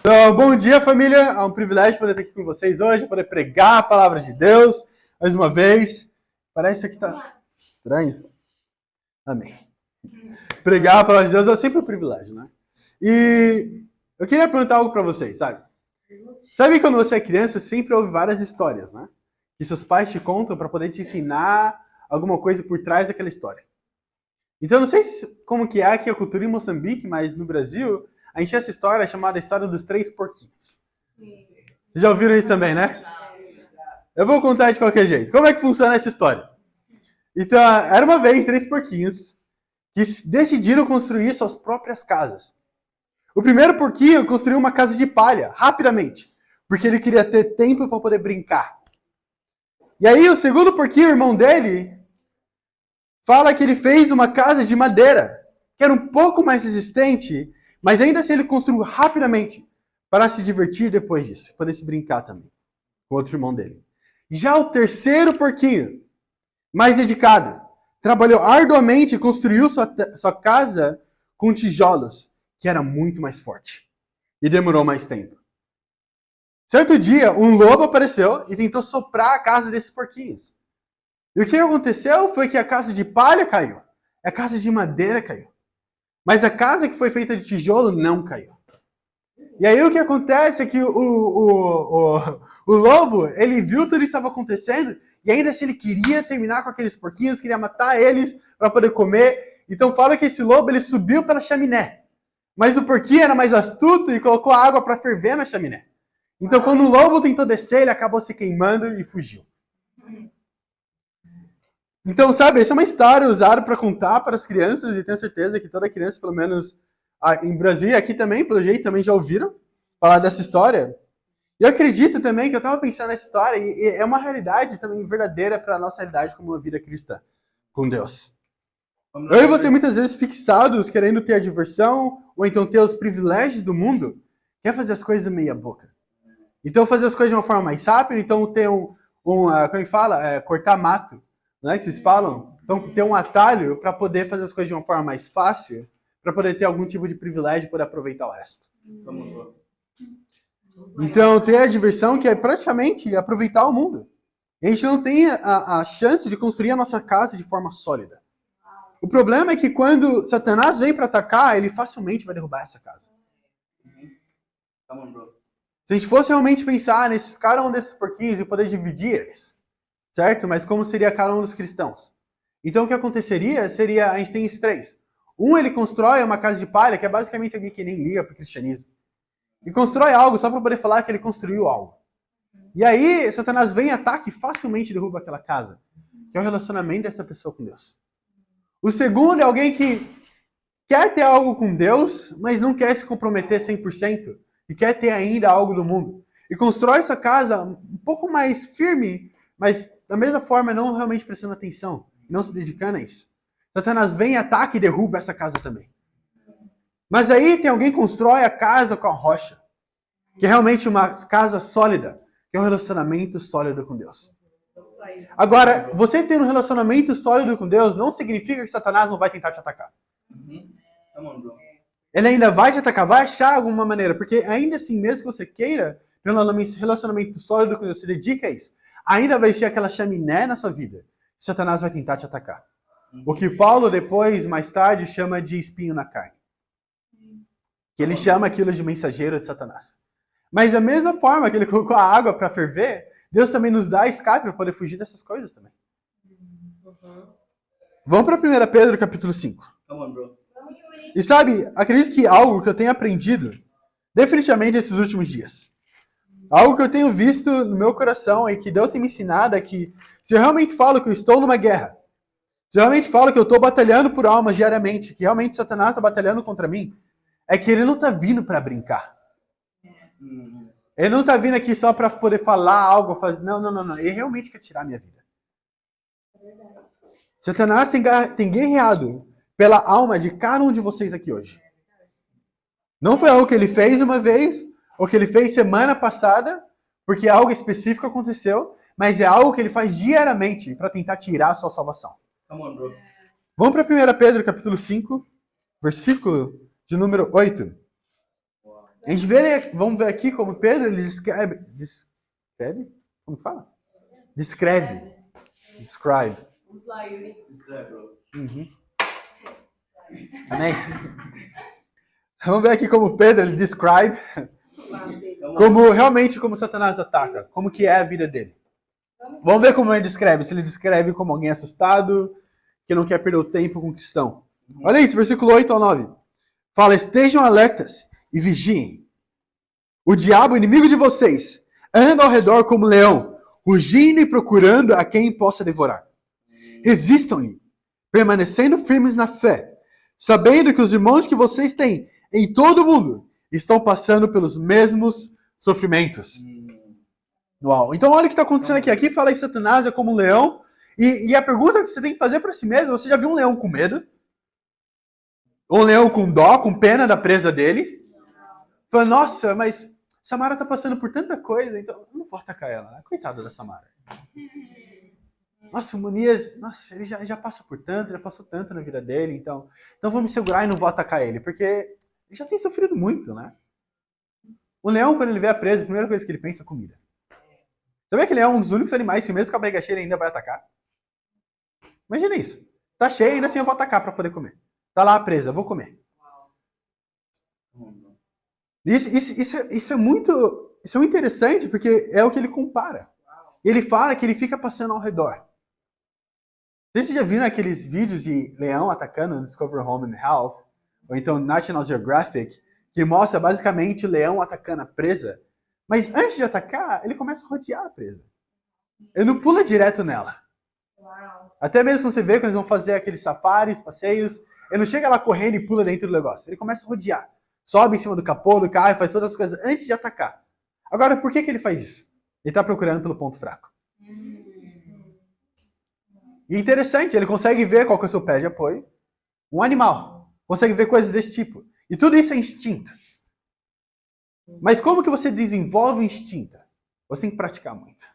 Então, bom dia, família. É um privilégio poder estar aqui com vocês hoje, poder pregar a palavra de Deus mais uma vez. Parece que tá estranho. Amém. Pregar a palavra de Deus é sempre um privilégio, né? E eu queria perguntar algo para vocês, sabe? Sabe quando você é criança, sempre ouve várias histórias, né? Que seus pais te contam para poder te ensinar alguma coisa por trás daquela história. Então, eu não sei como que é aqui a cultura em Moçambique, mas no Brasil, a gente tem essa história chamada História dos Três Porquinhos. Já ouviram isso também, né? Eu vou contar de qualquer jeito. Como é que funciona essa história? Então, era uma vez três porquinhos que decidiram construir suas próprias casas. O primeiro porquinho construiu uma casa de palha, rapidamente, porque ele queria ter tempo para poder brincar. E aí, o segundo porquinho, o irmão dele, fala que ele fez uma casa de madeira, que era um pouco mais resistente, mas ainda assim ele construiu rapidamente para se divertir depois disso, poder se brincar também com o outro irmão dele. Já o terceiro porquinho, mais dedicado, trabalhou arduamente e construiu sua casa com tijolos, que era muito mais forte. E demorou mais tempo. Certo dia, um lobo apareceu e tentou soprar a casa desses porquinhos. E o que aconteceu foi que a casa de palha caiu. A casa de madeira caiu. Mas a casa que foi feita de tijolo não caiu. E aí o que acontece é que o lobo, ele viu tudo isso estava acontecendo, e ainda assim ele queria terminar com aqueles porquinhos, queria matar eles para poder comer. Então fala que esse lobo, ele subiu pela chaminé. Mas o porquinho era mais astuto e colocou a água para ferver na chaminé. Então quando o lobo tentou descer, ele acabou se queimando e fugiu. Então, sabe, essa é uma história usada para contar para as crianças, e tenho certeza que toda criança, pelo menos em Brasília e aqui também, pelo jeito, também já ouviram falar dessa história. E eu acredito também que eu estava pensando nessa história, e é uma realidade também verdadeira para a nossa realidade como uma vida cristã com Deus. Eu e você, muitas vezes, fixados, querendo ter a diversão, ou então ter os privilégios do mundo, quer fazer as coisas meia boca. Então, fazer as coisas de uma forma mais rápida, então ter como é que fala? Cortar mato. Não é que vocês falam? Então, ter um atalho para poder fazer as coisas de uma forma mais fácil, para poder ter algum tipo de privilégio para aproveitar o resto. Então, ter a diversão que é praticamente aproveitar o mundo. E a gente não tem a chance de construir a nossa casa de forma sólida. O problema é que quando Satanás vem para atacar, ele facilmente vai derrubar essa casa. Se a gente fosse realmente pensar nesses cada um desses porquinhos e poder dividir eles, certo? Mas como seria cada um dos cristãos? Então o que aconteceria seria, a gente tem esses três. Um, ele constrói uma casa de palha, que é basicamente alguém que nem liga para o cristianismo. E constrói algo só para poder falar que ele construiu algo. E aí, Satanás vem, ataca e facilmente derruba aquela casa. Que é o relacionamento dessa pessoa com Deus. O segundo é alguém que quer ter algo com Deus, mas não quer se comprometer 100%. E quer ter ainda algo do mundo. E constrói essa casa um pouco mais firme, mas da mesma forma não realmente prestando atenção, não se dedicando a isso. Satanás vem, ataca e derruba essa casa também. Mas aí tem alguém que constrói a casa com a rocha, que é realmente uma casa sólida, que é um relacionamento sólido com Deus. Agora, você ter um relacionamento sólido com Deus não significa que Satanás não vai tentar te atacar. Ele ainda vai te atacar, vai achar alguma maneira, porque ainda assim, mesmo que você queira, pelo relacionamento sólido com Deus, se dedica a isso, ainda vai existir aquela chaminé na sua vida. Satanás vai tentar te atacar. O que Paulo depois, mais tarde, chama de espinho na carne. Que ele chama aquilo de mensageiro de Satanás. Mas da mesma forma que ele colocou a água para ferver, Deus também nos dá escape para poder fugir dessas coisas também. Vamos para 1 Pedro capítulo 5. E sabe, acredito que algo que eu tenho aprendido definitivamente esses últimos dias. Algo que eu tenho visto no meu coração e que Deus tem me ensinado é que se eu realmente falo que eu estou numa guerra, se eu realmente falo que eu estou batalhando por almas diariamente, que realmente Satanás está batalhando contra mim, é que ele não está vindo para brincar. Ele não está vindo aqui só para poder falar algo, fazer. Não. Ele realmente quer tirar a minha vida. Satanás tem guerreado pela alma de cada um de vocês aqui hoje. Não foi algo que ele fez uma vez, ou que ele fez semana passada, porque algo específico aconteceu, mas é algo que ele faz diariamente para tentar tirar a sua salvação. Vamos para 1 Pedro capítulo 5, versículo de número 8. A gente vê, vamos ver aqui como Pedro ele descreve. Descreve? Como que fala? Descreve. Describe. Uhum. Amém? Vamos ver aqui como Pedro ele descreve. Como realmente como Satanás ataca. Como que é a vida dele. Vamos ver como ele descreve. Se ele descreve como alguém assustado, que não quer perder o tempo com o cristão. Olha isso, versículo 8 ao 9. Fala, estejam alertas e vigiem. O diabo, inimigo de vocês, anda ao redor como leão, rugindo e procurando a quem possa devorar. Resistam-lhe, permanecendo firmes na fé, sabendo que os irmãos que vocês têm em todo o mundo estão passando pelos mesmos sofrimentos. Uau. Então olha o que está acontecendo aqui. Aqui fala que Satanás é como um leão, e a pergunta que você tem que fazer para si mesmo, você já viu um leão com medo? Ou um leão com dó, com pena da presa dele? Fala, nossa, mas Samara está passando por tanta coisa, então eu não vou atacar ela. Coitada da Samara. Nossa, o Munias, nossa, ele já passa por tanto, já passou tanto na vida dele, então vou me segurar e não vou atacar ele, porque ele já tem sofrido muito, né? O leão, quando ele vê a presa, a primeira coisa que ele pensa é comida. Sabia que ele é um dos únicos animais que mesmo com a barriga cheia ele ainda vai atacar? Imagina isso. Tá cheio, ainda assim eu vou atacar para poder comer. Tá lá a presa, eu vou comer. Isso é muito interessante, porque é o que ele compara. Ele fala que ele fica passando ao redor. Vocês já viram aqueles vídeos de leão atacando no Discovery Home and Health, ou então National Geographic, que mostra basicamente o leão atacando a presa, mas antes de atacar, ele começa a rodear a presa. Ele não pula direto nela. Até mesmo quando você vê, quando eles vão fazer aqueles safaris, passeios, ele não chega lá correndo e pula dentro do negócio. Ele começa a rodear. Sobe em cima do capô do carro e faz todas as coisas antes de atacar. Agora, por que ele faz isso? Ele está procurando pelo ponto fraco. E é interessante, ele consegue ver qual que é o seu pé de apoio. Um animal. Consegue ver coisas desse tipo. E tudo isso é instinto. Mas como que você desenvolve o instinto? Você tem que praticar muito.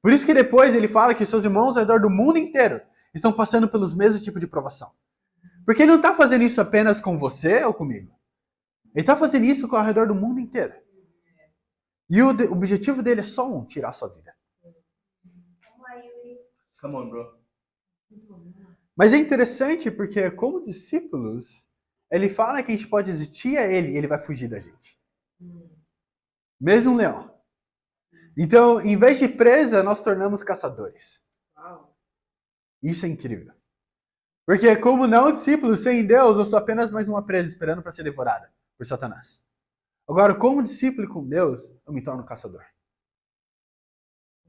Por isso que depois ele fala que seus irmãos ao redor do mundo inteiro estão passando pelos mesmos tipos de provação. Porque ele não está fazendo isso apenas com você ou comigo. Ele está fazendo isso ao redor do mundo inteiro. E o objetivo dele é só um, tirar a sua vida. Come on, bro. Mas é interessante porque, como discípulos, ele fala que a gente pode resistir a ele e ele vai fugir da gente. Mesmo um leão. Então, em vez de presa, nós tornamos caçadores. Isso é incrível. Porque, como não discípulo, sem Deus, eu sou apenas mais uma presa esperando para ser devorada por Satanás. Agora, como discípulo com Deus, eu me torno caçador.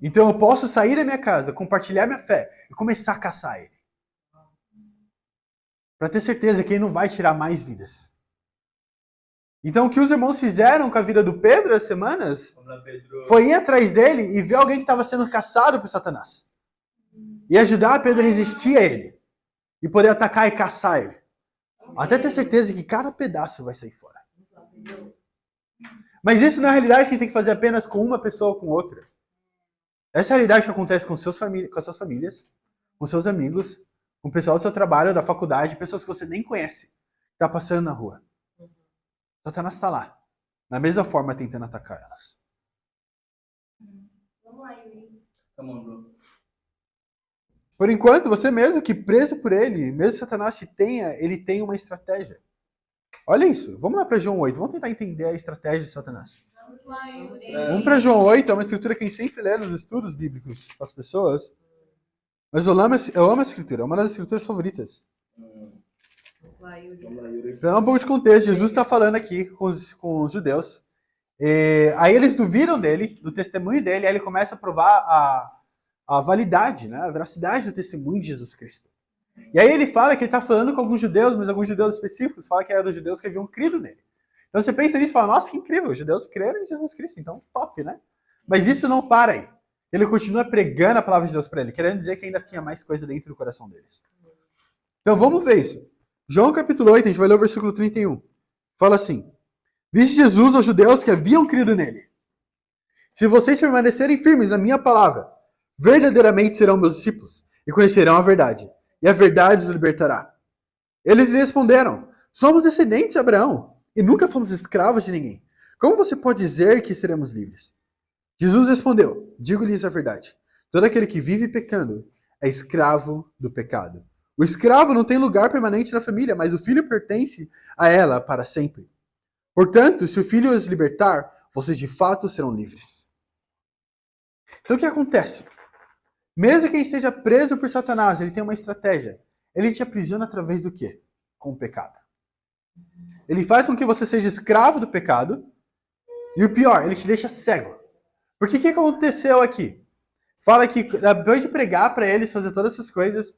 Então eu posso sair da minha casa, compartilhar minha fé e começar a caçar ele. Para ter certeza que ele não vai tirar mais vidas. Então o que os irmãos fizeram com a vida do Pedro as semanas foi ir atrás dele e ver alguém que estava sendo caçado por Satanás. E ajudar Pedro a resistir a ele. E poder atacar e caçar ele. Até ter certeza que cada pedaço vai sair fora. Mas isso na realidade que a gente tem que fazer apenas com uma pessoa ou com outra. Essa é a realidade que acontece com as suas famílias, com seus amigos, com o pessoal do seu trabalho, da faculdade, pessoas que você nem conhece, que está passando na rua. Satanás está lá, na mesma forma tentando atacar elas. Vamos lá, Yuri. Come on, bro. Por enquanto, você mesmo que preso por ele, mesmo que Satanás te tenha, ele tem uma estratégia. Olha isso, vamos lá para João 8, vamos tentar entender a estratégia de Satanás. Vamos para João 8, é uma escritura que a gente sempre lê nos estudos bíblicos para as pessoas. Mas eu amo essa escritura, é uma das escrituras favoritas. Para dar um pouco de contexto, Jesus está falando aqui com os judeus. Aí eles duvidam dele, do testemunho dele, aí ele começa a provar a validade, né, a veracidade do testemunho de Jesus Cristo. E aí ele fala que ele está falando com alguns judeus, mas alguns judeus específicos, fala que eram os judeus que haviam crido nele. Então você pensa nisso e fala, nossa, que incrível, os judeus creram em Jesus Cristo, então top, né? Mas isso não para aí. Ele continua pregando a palavra de Deus para ele, querendo dizer que ainda tinha mais coisa dentro do coração deles. Então vamos ver isso. João capítulo 8, a gente vai ler o versículo 31. Fala assim, disse Jesus aos judeus que haviam crido nele, se vocês permanecerem firmes na minha palavra, verdadeiramente serão meus discípulos e conhecerão a verdade, e a verdade os libertará. Eles lhe responderam, somos descendentes de Abraão e nunca fomos escravos de ninguém. Como você pode dizer que seremos livres? Jesus respondeu: digo-lhes a verdade. Todo aquele que vive pecando é escravo do pecado. O escravo não tem lugar permanente na família, mas o filho pertence a ela para sempre. Portanto, se o filho os libertar, vocês de fato serão livres. Então o que acontece? Mesmo quem esteja preso por Satanás, ele tem uma estratégia. Ele te aprisiona através do quê? Com o pecado. Ele faz com que você seja escravo do pecado. E o pior, ele te deixa cego. Porque o que aconteceu aqui? Fala que depois de pregar para eles, fazer todas essas coisas,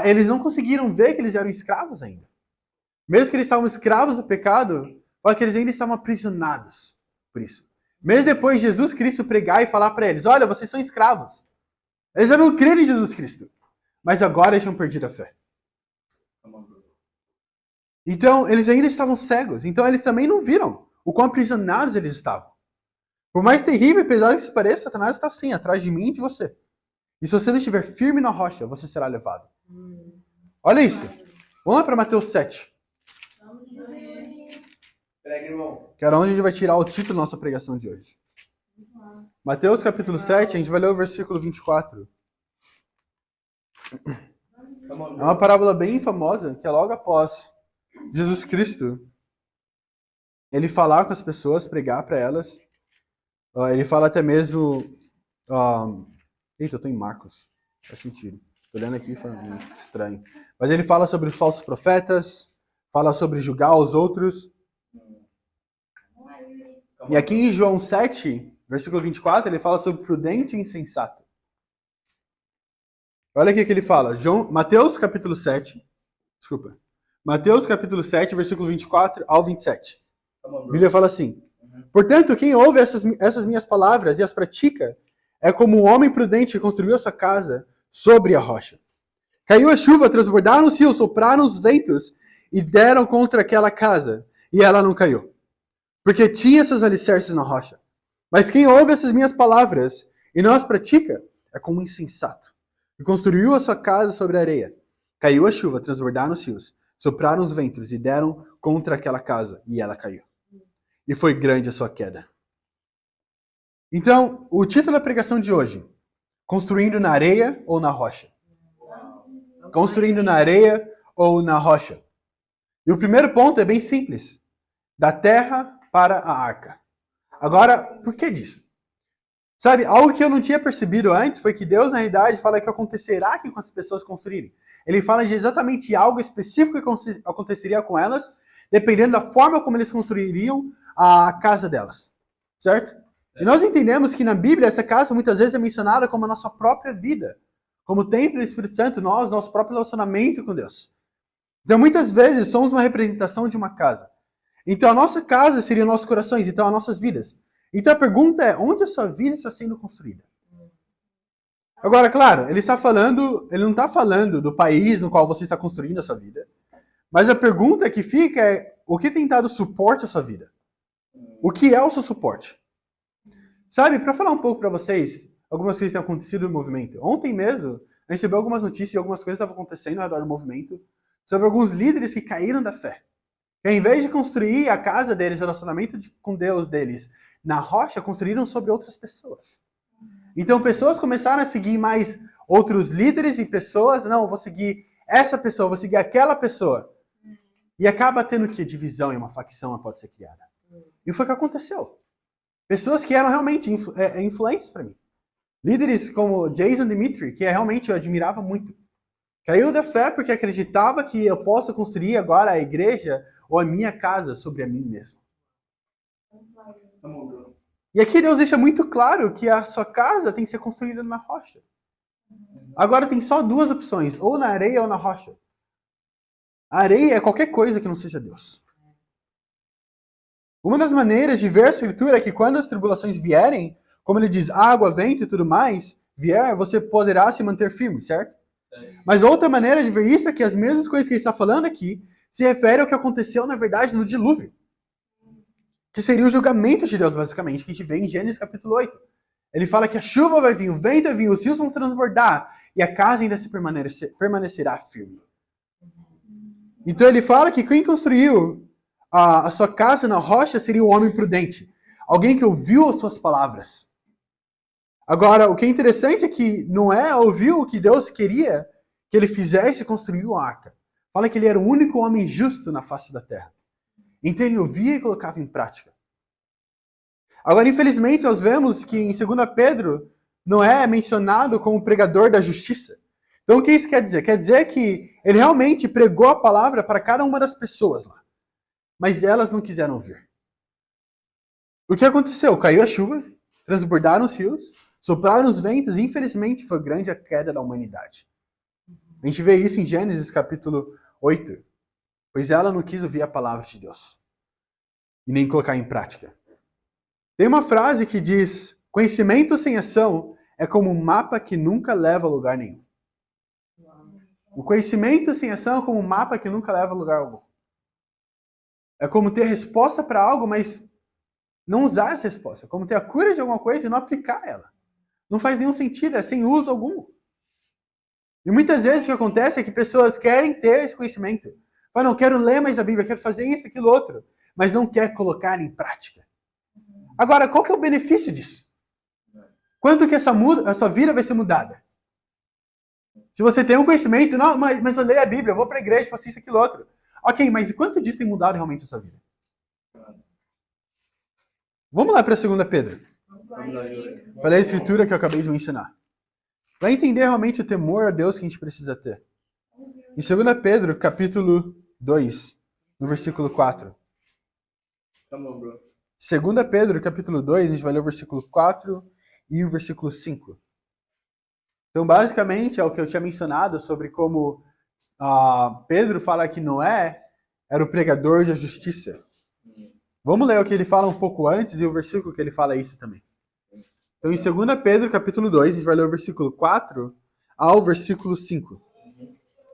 eles não conseguiram ver que eles eram escravos ainda. Mesmo que eles estavam escravos do pecado, fala que eles ainda estavam aprisionados por isso. Mesmo depois de Jesus Cristo pregar e falar para eles: olha, vocês são escravos. Eles não creram em Jesus Cristo. Mas agora eles tinham perdido a fé. Então, eles ainda estavam cegos. Então, eles também não viram o quão aprisionados eles estavam. Por mais terrível e pesado que isso pareça, Satanás está assim, atrás de mim e de você. E se você não estiver firme na rocha, você será levado. Olha isso. Vamos lá para Mateus 7. Que era onde a gente vai tirar o título da nossa pregação de hoje. Mateus capítulo 7, a gente vai ler o versículo 24. É uma parábola bem famosa, que é logo após Jesus Cristo ele falar com as pessoas, pregar para elas. Ele fala até mesmo... Eita, eu tô em Marcos. Faz sentido. Tô olhando aqui e falando estranho. Mas ele fala sobre os falsos profetas, fala sobre julgar os outros. E aqui em João 7, versículo 24, ele fala sobre prudente e insensato. Olha aqui que ele fala. Mateus capítulo 7. Desculpa. Mateus capítulo 7, versículo 24 ao 27. A Bíblia fala assim: portanto, quem ouve essas minhas palavras e as pratica é como um homem prudente que construiu a sua casa sobre a rocha. Caiu a chuva, transbordaram os rios, sopraram os ventos e deram contra aquela casa, e ela não caiu, porque tinha seus alicerces na rocha. Mas quem ouve essas minhas palavras e não as pratica é como um insensato, que construiu a sua casa sobre a areia. Caiu a chuva, transbordaram os rios, sopraram os ventos e deram contra aquela casa, e ela caiu. E foi grande a sua queda. Então, o título da pregação de hoje: construindo na areia ou na rocha? Construindo na areia ou na rocha? E o primeiro ponto é bem simples: da terra para a arca. Agora, por que disso? Sabe, algo que eu não tinha percebido antes foi que Deus, na realidade, fala que acontecerá aqui com as pessoas construírem. Ele fala de exatamente algo específico que aconteceria com elas, dependendo da forma como eles construiriam a casa delas. Certo? E nós entendemos que na Bíblia essa casa muitas vezes é mencionada como a nossa própria vida. Como o templo do Espírito Santo, nosso próprio relacionamento com Deus. Então muitas vezes somos uma representação de uma casa. Então a nossa casa seria nossos corações, então as nossas vidas. Então a pergunta é: onde a sua vida está sendo construída? Agora, claro, ele não está falando do país no qual você está construindo a sua vida. Mas a pergunta que fica é: o que tem dado suporte à sua vida? O que é o seu suporte? Sabe, para falar um pouco para vocês, algumas coisas têm acontecido no movimento. Ontem mesmo, a gente recebeu algumas notícias de algumas coisas que estavam acontecendo ao redor do movimento, sobre alguns líderes que caíram da fé. Que ao invés de construir a casa deles, o relacionamento com Deus deles, na rocha, construíram sobre outras pessoas. Então pessoas começaram a seguir mais outros líderes e pessoas. Não, eu vou seguir essa pessoa, vou seguir aquela pessoa. E acaba tendo que divisão e uma facção pode ser criada. E foi o que aconteceu. Pessoas que eram realmente influentes para mim. Líderes como Jason Dimitri, que realmente eu admirava muito. Caiu da fé porque acreditava que eu posso construir agora a igreja ou a minha casa sobre a mim mesmo. E aqui Deus deixa muito claro que a sua casa tem que ser construída na rocha. Agora tem só duas opções, ou na areia ou na rocha. A areia é qualquer coisa que não seja Deus. Uma das maneiras de ver a Escritura é que quando as tribulações vierem, como ele diz, água, vento e tudo mais, você poderá se manter firme, certo? Mas outra maneira de ver isso é que as mesmas coisas que ele está falando aqui se referem ao que aconteceu, na verdade, no dilúvio. Que seria o julgamento de Deus, basicamente, que a gente vê em Gênesis capítulo 8. Ele fala que a chuva vai vir, o vento vai vir, os rios vão transbordar, e a casa ainda permanecerá firme. Então ele fala que quem construiu a sua casa na rocha seria o homem prudente. Alguém que ouviu as suas palavras. Agora, o que é interessante é que Noé ouviu o que Deus queria que ele fizesse e construiu a arca. Fala que ele era o único homem justo na face da terra. Então ele ouvia e colocava em prática. Agora, infelizmente, nós vemos que em 2 Pedro, Noé é mencionado como pregador da justiça. Então, o que isso quer dizer? Quer dizer que ele realmente pregou a palavra para cada uma das pessoas lá. Mas elas não quiseram ouvir. O que aconteceu? Caiu a chuva, transbordaram os rios, sopraram os ventos e, infelizmente, foi grande a queda da humanidade. A gente vê isso em Gênesis capítulo 8. Pois ela não quis ouvir a palavra de Deus. E nem colocar em prática. Tem uma frase que diz: conhecimento sem ação é como um mapa que nunca leva a lugar nenhum. O conhecimento sem ação é como um mapa que nunca leva a lugar algum. É como ter resposta para algo, mas não usar essa resposta. É como ter a cura de alguma coisa e não aplicar ela. Não faz nenhum sentido, é sem uso algum. E muitas vezes o que acontece é que pessoas querem ter esse conhecimento. Falam, não, quero ler mais a Bíblia, quero fazer isso, aquilo, outro. Mas não quer colocar em prática. Agora, qual que é o benefício disso? Quanto que a sua vida vai ser mudada? Se você tem um conhecimento, não, mas eu leio a Bíblia, eu vou para a igreja, faço isso, aquilo, outro. Ok, mas quanto disso tem mudado realmente a sua vida? Vamos lá para 2 Pedro. Para ler a escritura que eu acabei de mencionar. Para entender realmente o temor a Deus que a gente precisa ter. Em 2 Pedro, capítulo 2, no versículo 4. Come on, bro. 2 Pedro, capítulo 2, a gente vai ler o versículo 4 e o versículo 5. Então, basicamente, é o que eu tinha mencionado sobre como Pedro fala que Noé era o pregador da justiça. Vamos ler o que ele fala um pouco antes e o versículo que ele fala isso também. Então, em 2 Pedro, capítulo 2, a gente vai ler o versículo 4 ao versículo 5.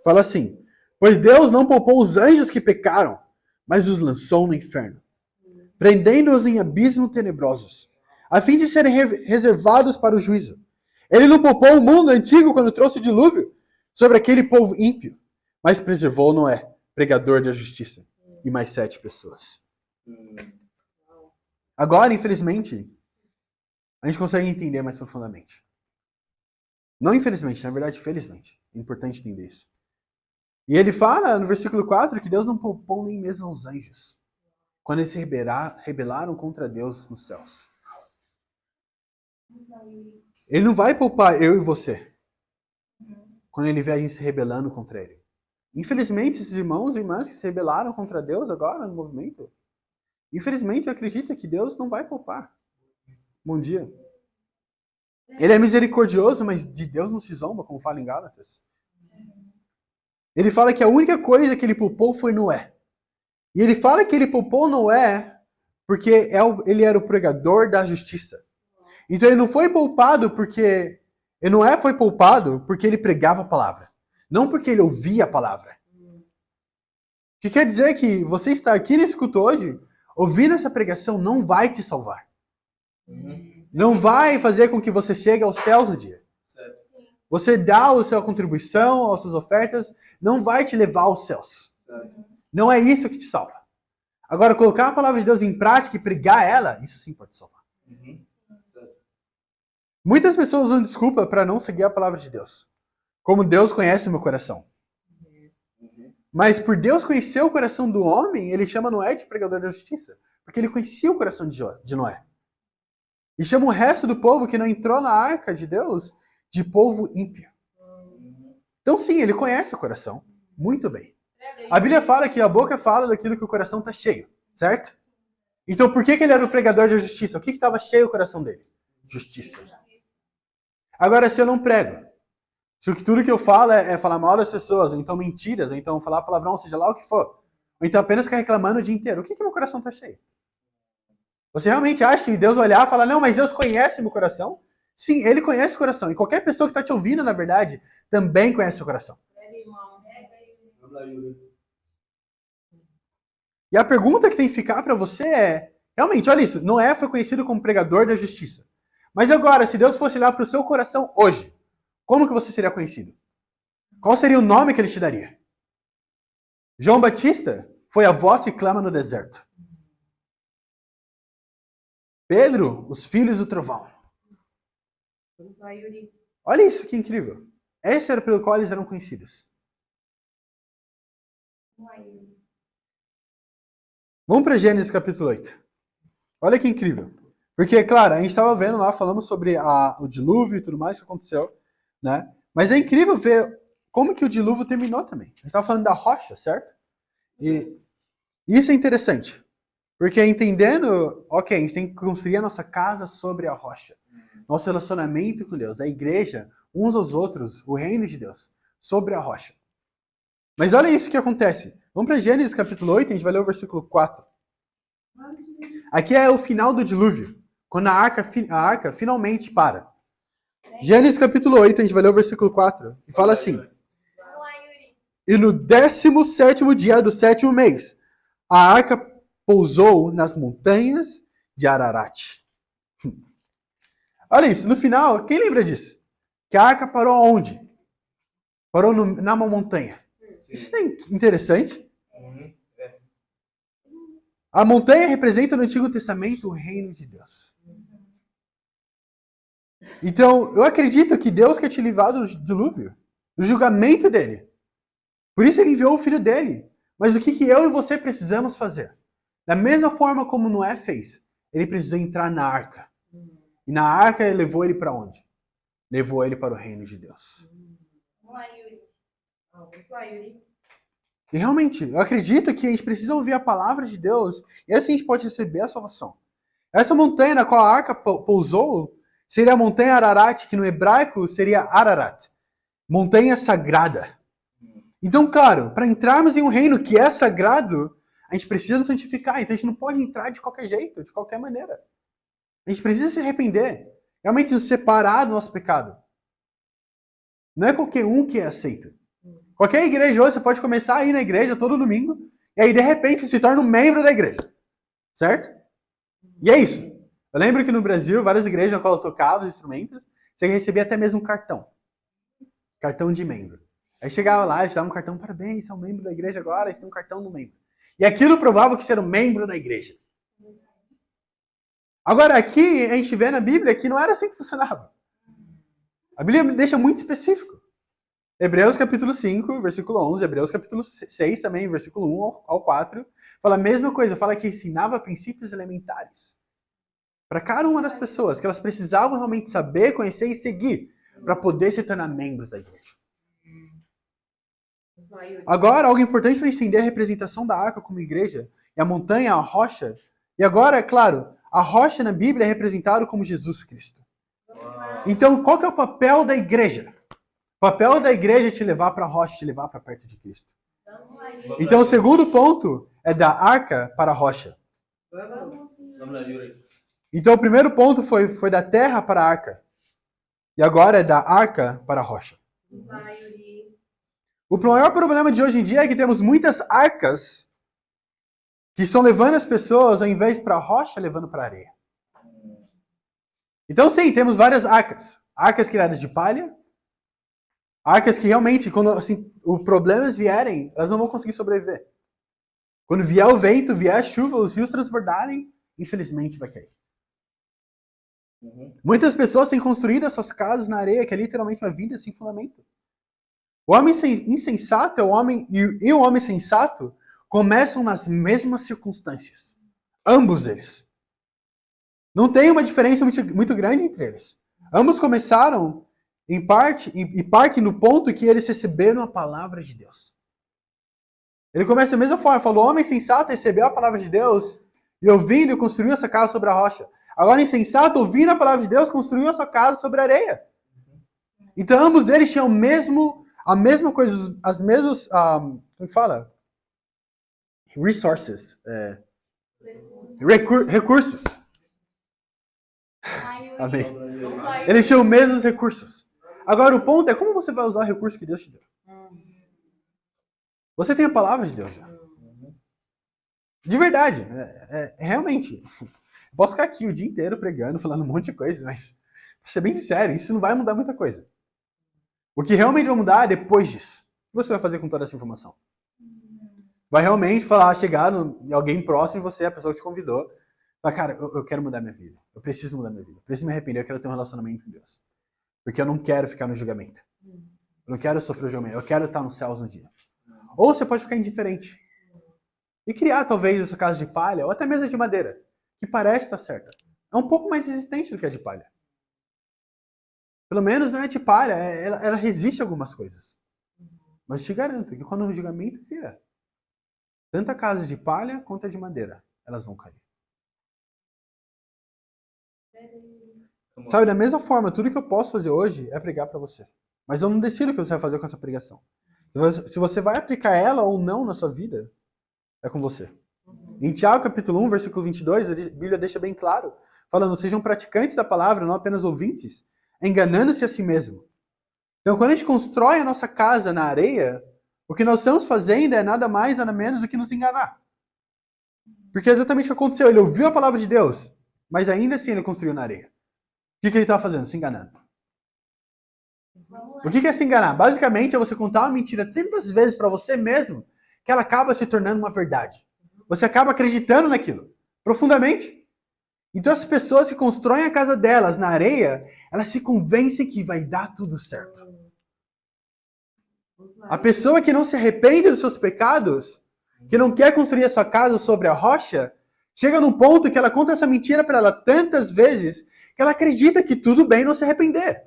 Fala assim: pois Deus não poupou os anjos que pecaram, mas os lançou no inferno, prendendo-os em abismos tenebrosos, a fim de serem reservados para o juízo. Ele não poupou o mundo antigo quando trouxe o dilúvio sobre aquele povo ímpio, mas preservou Noé, pregador da justiça, e mais 7 pessoas. Agora, infelizmente, a gente consegue entender mais profundamente. Não infelizmente, na verdade, felizmente. É importante entender isso. E ele fala no versículo 4 que Deus não poupou nem mesmo os anjos, quando eles se rebelaram contra Deus nos céus. Ele não vai poupar eu e você quando ele vê a gente se rebelando contra ele. Infelizmente, esses irmãos e irmãs que se rebelaram contra Deus agora no movimento, infelizmente, acredita que Deus não vai poupar. Bom dia. Ele é misericordioso, mas de Deus não se zomba, como fala em Gálatas. Ele fala que a única coisa que ele poupou foi Noé. E ele fala que ele poupou Noé porque ele era o pregador da justiça. Então ele não foi poupado porque... Noé foi poupado porque ele pregava a palavra. Não porque ele ouvia a palavra. O que quer dizer que você estar aqui nesse culto hoje, ouvindo essa pregação, não vai te salvar. Não vai fazer com que você chegue aos céus no dia. Você dá a sua contribuição, as suas ofertas, não vai te levar aos céus. Não é isso que te salva. Agora, colocar a palavra de Deus em prática e pregar ela, isso sim pode te salvar. Muitas pessoas usam desculpa para não seguir a palavra de Deus. Como Deus conhece o meu coração. Mas por Deus conhecer o coração do homem, ele chama Noé de pregador da justiça. Porque ele conhecia o coração de Noé. E chama o resto do povo que não entrou na arca de Deus de povo ímpio. Então sim, ele conhece o coração. Muito bem. A Bíblia fala que a boca fala daquilo que o coração está cheio. Certo? Então por que ele era o pregador da justiça? O que estava cheio o coração dele? Justiça. Agora, se eu não prego, se tudo que eu falo é falar mal das pessoas, ou então mentiras, ou então falar palavrão, seja lá o que for, ou então apenas ficar reclamando o dia inteiro, o que meu coração está cheio? Você realmente acha que Deus vai olhar e falar, não, mas Deus conhece meu coração? Sim, Ele conhece o coração. E qualquer pessoa que está te ouvindo, na verdade, também conhece o coração. E a pergunta que tem que ficar para você é, realmente, olha isso, Noé foi conhecido como pregador da justiça. Mas agora, se Deus fosse olhar para o seu coração hoje, como que você seria conhecido? Qual seria o nome que Ele te daria? João Batista foi a voz que clama no deserto. Pedro, os filhos do trovão. Vamos lá, Yuri. Olha isso, que incrível. Esse era pelo qual eles eram conhecidos. Vamos lá, Yuri. Vamos para Gênesis capítulo 8. Olha que incrível. Porque, claro, a gente estava vendo lá, falamos sobre o dilúvio e tudo mais que aconteceu, né? Mas é incrível ver como que o dilúvio terminou também. A gente estava falando da rocha, certo? E isso é interessante. Porque entendendo, ok, a gente tem que construir a nossa casa sobre a rocha. Nosso relacionamento com Deus, a igreja, uns aos outros, o reino de Deus, sobre a rocha. Mas olha isso que acontece. Vamos para Gênesis capítulo 8, a gente vai ler o versículo 4. Aqui é o final do dilúvio, quando a arca finalmente para. Gênesis capítulo 8, a gente vai ler o versículo 4, e fala assim: Vamos lá, Yuri. E no 17º dia do 7º mês, a arca pousou nas montanhas de Ararat. Olha isso, no final, quem lembra disso? Que a arca parou aonde? Parou numa montanha. Isso é interessante. A montanha representa no Antigo Testamento o reino de Deus. Então, eu acredito que Deus quer te livrar do dilúvio, do julgamento dele. Por isso ele enviou o filho dele. Mas o que eu e você precisamos fazer? Da mesma forma como Noé fez, ele precisou entrar na arca. E na arca ele levou ele para onde? Levou ele para o reino de Deus. Vamos lá, Yuri. Vamos lá, Yuri. E realmente, eu acredito que a gente precisa ouvir a palavra de Deus e assim a gente pode receber a salvação. Essa montanha na qual a arca pousou seria a montanha Ararat, que no hebraico seria Ararat. Montanha sagrada. Então, claro, para entrarmos em um reino que é sagrado, a gente precisa nos santificar. Então a gente não pode entrar de qualquer jeito, de qualquer maneira. A gente precisa se arrepender. Realmente nos separar do nosso pecado. Não é qualquer um que é aceito. Qualquer igreja hoje, você pode começar a ir na igreja todo domingo, e aí de repente você se torna um membro da igreja. Certo? E é isso. Eu lembro que no Brasil, várias igrejas na qual eu tocava os instrumentos, você recebia até mesmo um cartão. Cartão de membro. Aí chegava lá, eles davam um cartão, parabéns, você é um membro da igreja agora, você tem um cartão do membro. E aquilo provava que você era um membro da igreja. Agora aqui, a gente vê na Bíblia que não era assim que funcionava. A Bíblia deixa muito específico. Hebreus capítulo 5, versículo 11, Hebreus capítulo 6 também, versículo 1 ao 4, fala a mesma coisa, fala que ensinava princípios elementares. Para cada uma das pessoas, que elas precisavam realmente saber, conhecer e seguir, para poder se tornar membros da igreja. Agora, algo importante para entender a representação da arca como igreja, é a montanha, a rocha, e agora, é claro, a rocha na Bíblia é representada como Jesus Cristo. Então, qual que é o papel da igreja? O papel da igreja é te levar para a rocha, te levar para perto de Cristo. Então, o segundo ponto é da arca para a rocha. Então, o primeiro ponto foi da terra para a arca. E agora é da arca para a rocha. O maior problema de hoje em dia é que temos muitas arcas que estão levando as pessoas, ao invés para a rocha, levando para a areia. Então, sim, temos várias arcas. Arcas criadas de palha. Arcas que realmente, quando assim, os problemas vierem, elas não vão conseguir sobreviver. Quando vier o vento, vier a chuva, os rios transbordarem, infelizmente vai cair. Muitas pessoas têm construído as suas casas na areia, que é literalmente uma vida sem fundamento. O homem insensato é o homem, e o homem sensato começam nas mesmas circunstâncias. Ambos eles. Não tem uma diferença muito grande entre eles. Ambos começaram em parte no ponto que eles receberam a palavra de Deus. Ele começa da mesma forma, falou: o homem sensato recebeu a palavra de Deus e ouvindo construiu essa casa sobre a rocha. Agora, o insensato, ouvindo a palavra de Deus, construiu a sua casa sobre a areia. Então, ambos deles tinham a mesma coisa, as mesmas, como fala? Resources. Recursos. Amém. Eles tinham os mesmos recursos. Agora, o ponto é como você vai usar o recurso que Deus te deu. Você tem a palavra de Deus já. De verdade. Realmente. Eu posso ficar aqui o dia inteiro pregando, falando um monte de coisa, mas, pra ser bem sincero, isso não vai mudar muita coisa. O que realmente vai mudar é depois disso. O que você vai fazer com toda essa informação? Vai realmente falar, chegar em alguém próximo de você, a pessoa que te convidou, falar, cara, eu quero mudar minha vida. Eu preciso mudar minha vida. Eu preciso me arrepender, eu quero ter um relacionamento com Deus. Porque eu não quero ficar no julgamento. Eu não quero sofrer o julgamento. Eu quero estar nos céus um dia. Ou você pode ficar indiferente. E criar, talvez, essa casa de palha, ou até mesmo de madeira, que parece estar certa. É um pouco mais resistente do que a de palha. Pelo menos não é de palha, ela resiste a algumas coisas. Mas te garanto que quando o julgamento vier, tanto a casa de palha quanto a de madeira, elas vão cair. Sabe, da mesma forma, tudo que eu posso fazer hoje é pregar para você. Mas eu não decido o que você vai fazer com essa pregação. Se você vai aplicar ela ou não na sua vida, é com você. Em Tiago, capítulo 1, versículo 22, a Bíblia deixa bem claro, falando, sejam praticantes da palavra, não apenas ouvintes, enganando-se a si mesmo. Então, quando a gente constrói a nossa casa na areia, o que nós estamos fazendo é nada mais, nada menos do que nos enganar. Porque é exatamente o que aconteceu. Ele ouviu a palavra de Deus, mas ainda assim ele construiu na areia. O que ele estava fazendo? Se enganando. O que é se enganar? Basicamente é você contar uma mentira tantas vezes para você mesmo que ela acaba se tornando uma verdade. Você acaba acreditando naquilo, profundamente. Então as pessoas que constroem a casa delas na areia, elas se convencem que vai dar tudo certo. A pessoa que não se arrepende dos seus pecados, que não quer construir a sua casa sobre a rocha, chega num ponto que ela conta essa mentira para ela tantas vezes que ela acredita que tudo bem não se arrepender.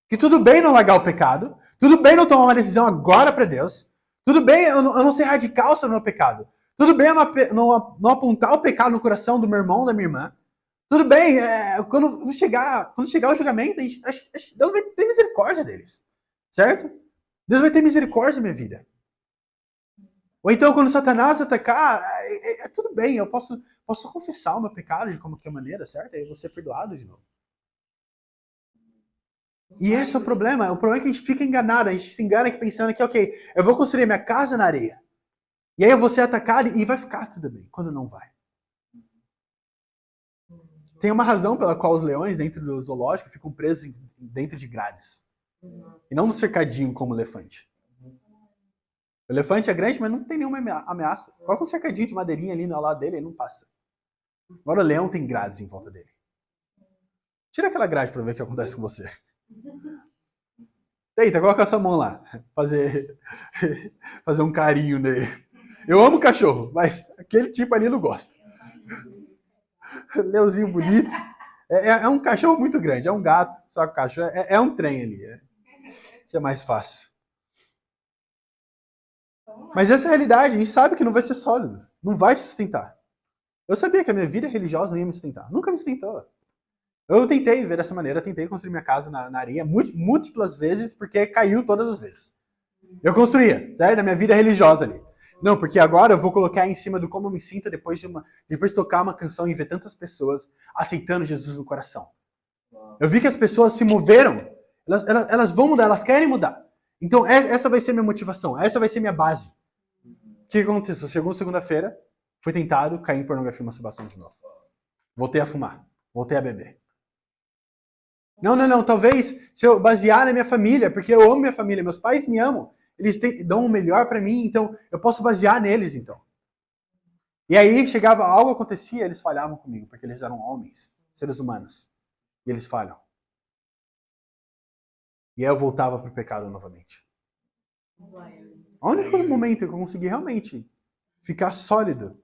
Que tudo bem não largar o pecado, tudo bem não tomar uma decisão agora para Deus, tudo bem eu não ser radical sobre o meu pecado, tudo bem eu não apontar o pecado no coração do meu irmão, da minha irmã, tudo bem, quando chegar o julgamento, Deus vai ter misericórdia deles, certo? Deus vai ter misericórdia da minha vida. Ou então, quando Satanás atacar, tudo bem, eu posso confessar o meu pecado de qualquer maneira, certo? Aí eu vou ser perdoado de novo. E esse é o problema. O problema é que a gente fica enganado, a gente se engana aqui pensando que, ok, eu vou construir minha casa na areia. E aí eu vou ser atacado e vai ficar tudo bem, quando não vai. Tem uma razão pela qual os leões dentro do zoológico ficam presos dentro de grades. E não no cercadinho como o elefante. O elefante é grande, mas não tem nenhuma ameaça. Coloca um cercadinho de madeirinha ali ao lado dele, ele não passa. Agora o leão tem grades em volta dele. Tira aquela grade para ver o que acontece com você. Eita, coloca essa mão lá. Fazer um carinho nele. Eu amo cachorro, mas aquele tipo ali eu não gosto. Leozinho bonito. É um cachorro muito grande, é um gato, só que o cachorro é um trem ali. É mais fácil. Mas essa é a realidade, a gente sabe que não vai ser sólido. Não vai te sustentar. Eu sabia que a minha vida religiosa não ia me sustentar. Nunca me sustentou. Eu tentei ver dessa maneira, tentei construir minha casa na areia múltiplas vezes, porque caiu todas as vezes. Eu construía, certo? A minha vida religiosa ali. Não, porque agora eu vou colocar em cima do como eu me sinto depois de tocar uma canção e ver tantas pessoas aceitando Jesus no coração. Eu vi que as pessoas se moveram, elas vão mudar, elas querem mudar. Então essa vai ser minha motivação, essa vai ser minha base. O que aconteceu? Chegou segunda-feira, fui tentado, caí em pornografia e masturbação de novo. Voltei a fumar, voltei a beber. Não, talvez se eu basear na minha família, porque eu amo minha família, meus pais me amam, eles dão o melhor pra mim, então eu posso basear neles, então. E aí chegava, algo acontecia, eles falhavam comigo, porque eles eram homens, seres humanos, e eles falham. E aí eu voltava pro pecado novamente. O único momento que eu consegui realmente ficar sólido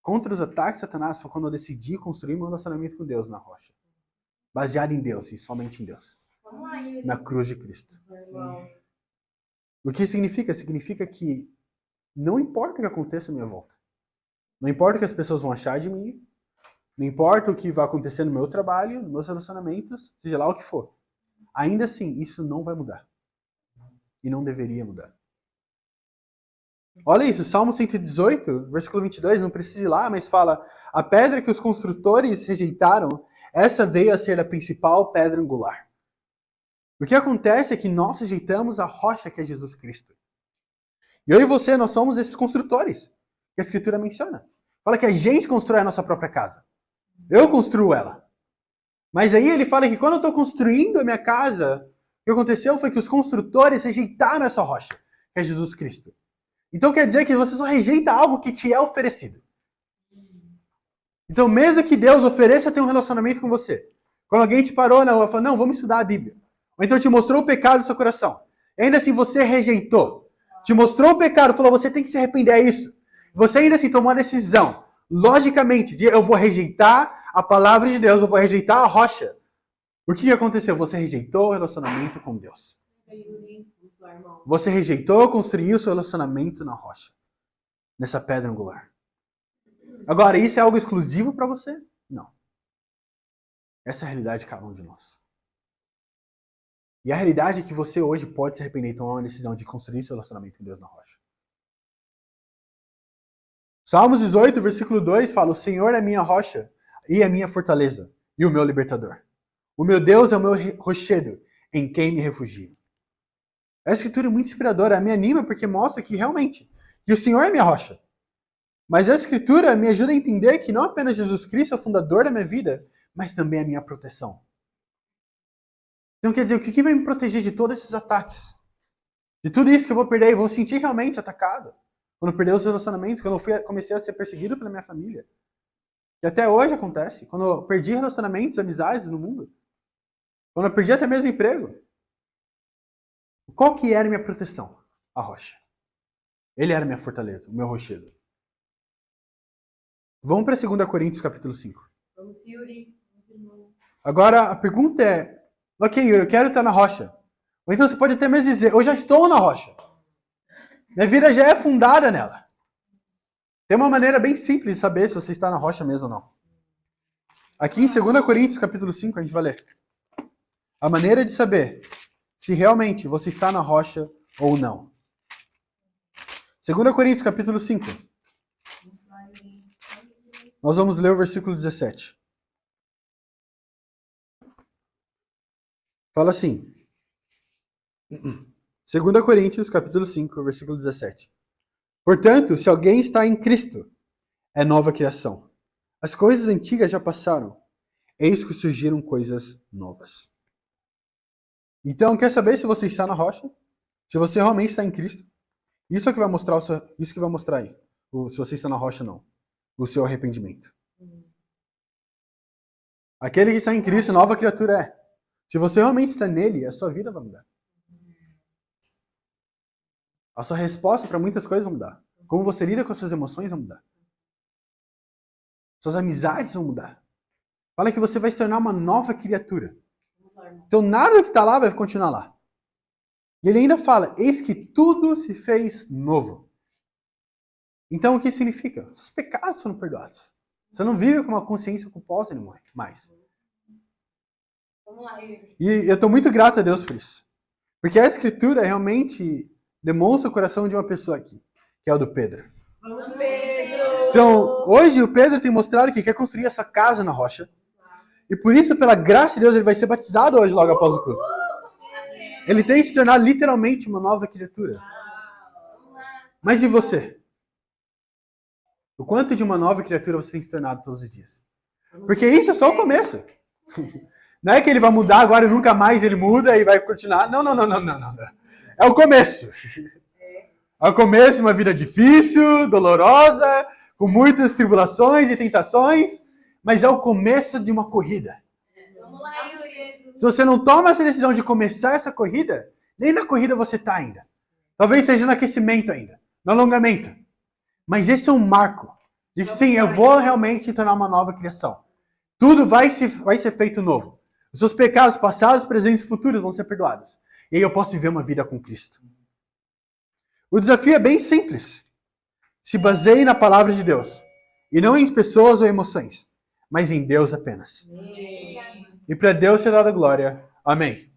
contra os ataques de Satanás foi quando eu decidi construir meu relacionamento com Deus na rocha. Baseado em Deus e somente em Deus. Na cruz de Cristo. O que significa? Significa que não importa o que aconteça à minha volta. Não importa o que as pessoas vão achar de mim. Não importa o que vai acontecer no meu trabalho, nos meus relacionamentos, seja lá o que for. Ainda assim, isso não vai mudar. E não deveria mudar. Olha isso, Salmo 118, versículo 22, não precisa ir lá, mas fala: a pedra que os construtores rejeitaram, essa veio a ser a principal pedra angular. O que acontece é que nós rejeitamos a rocha que é Jesus Cristo. E eu e você, nós somos esses construtores que a Escritura menciona. Fala que a gente constrói a nossa própria casa. Eu construo ela. Mas aí ele fala que quando eu estou construindo a minha casa, o que aconteceu foi que os construtores rejeitaram essa rocha, que é Jesus Cristo. Então quer dizer que você só rejeita algo que te é oferecido. Então mesmo que Deus ofereça ter um relacionamento com você, quando alguém te parou na rua e falou, não, vamos estudar a Bíblia. Ou então te mostrou o pecado do seu coração. E ainda assim você rejeitou. Te mostrou o pecado, falou, você tem que se arrepender, é isso. Você ainda assim tomou a decisão, logicamente, de eu vou rejeitar a palavra de Deus, eu vou rejeitar a rocha. O que aconteceu? Você rejeitou o relacionamento com Deus. Você rejeitou construir o seu relacionamento na rocha. Nessa pedra angular. Agora, isso é algo exclusivo para você? Não. Essa é a realidade de cada um de nós. E a realidade é que você hoje pode se arrepender e tomar uma decisão de construir seu relacionamento com Deus na rocha. Salmos 18, versículo 2 fala, o Senhor é minha rocha e a minha fortaleza e o meu libertador. O meu Deus é o meu rochedo, em quem me refugio. A escritura é muito inspiradora, me anima porque mostra que realmente, que o Senhor é minha rocha. Mas a escritura me ajuda a entender que não apenas Jesus Cristo é o fundador da minha vida, mas também a minha proteção. Então quer dizer, o que vai me proteger de todos esses ataques? De tudo isso que eu vou perder e vou sentir realmente atacado? Quando eu perder os relacionamentos, quando eu comecei a ser perseguido pela minha família. Que até hoje acontece. Quando eu perdi relacionamentos, amizades no mundo. Quando eu perdi até mesmo emprego. Qual que era a minha proteção? A rocha. Ele era a minha fortaleza, o meu rochedo. Vamos para 2 Coríntios capítulo 5. Vamos, Yuri. Agora a pergunta é, ok, Yuri, eu quero estar na rocha. Ou então você pode até mesmo dizer, eu já estou na rocha. Minha vida já é fundada nela. Tem uma maneira bem simples de saber se você está na rocha mesmo ou não. Aqui em 2 Coríntios capítulo 5, a gente vai ler. A maneira de saber se realmente você está na rocha ou não. 2 Coríntios capítulo 5. Nós vamos ler o versículo 17. Fala assim. 2 Coríntios capítulo 5, versículo 17. Portanto, se alguém está em Cristo, é nova criação. As coisas antigas já passaram. Eis que surgiram coisas novas. Então, quer saber se você está na rocha? Se você realmente está em Cristo? Isso é que vai mostrar isso que vai mostrar aí. Se você está na rocha ou não. O seu arrependimento. Aquele que está em Cristo, nova criatura é. Se você realmente está nele, a sua vida vai mudar. A sua resposta para muitas coisas vai mudar. Como você lida com as suas emoções vai mudar. Suas amizades vão mudar. Fala que você vai se tornar uma nova criatura. Então nada que está lá vai continuar lá. E ele ainda fala, eis que tudo se fez novo. Então o que significa? Seus pecados foram perdoados. Você não vive com uma consciência culposa mais. Vamos lá, Yuri. E eu estou muito grato a Deus por isso. Porque a escritura realmente demonstra o coração de uma pessoa aqui, que é o do Pedro. Vamos, Pedro! Então, hoje o Pedro tem mostrado que quer construir essa casa na rocha. E por isso, pela graça de Deus, ele vai ser batizado hoje, logo após o culto. Ele tem se tornado literalmente uma nova criatura. Mas e você? O quanto de uma nova criatura você tem se tornado todos os dias? Porque isso é só o começo. Não é que ele vai mudar agora e nunca mais ele muda e vai continuar. Não. É o começo. É o começo de uma vida difícil, dolorosa, com muitas tribulações e tentações, mas é o começo de uma corrida. Vamos lá, Yuri. Se você não toma essa decisão de começar essa corrida, nem na corrida você está ainda. Talvez seja no aquecimento ainda, no alongamento. Mas esse é um marco de que sim, eu vou realmente tornar uma nova criação. Tudo vai ser feito novo. Os seus pecados passados, presentes e futuros vão ser perdoados. E aí eu posso viver uma vida com Cristo. O desafio é bem simples. Se baseie na palavra de Deus. E não em pessoas ou emoções, mas em Deus apenas. E para Deus será a glória. Amém.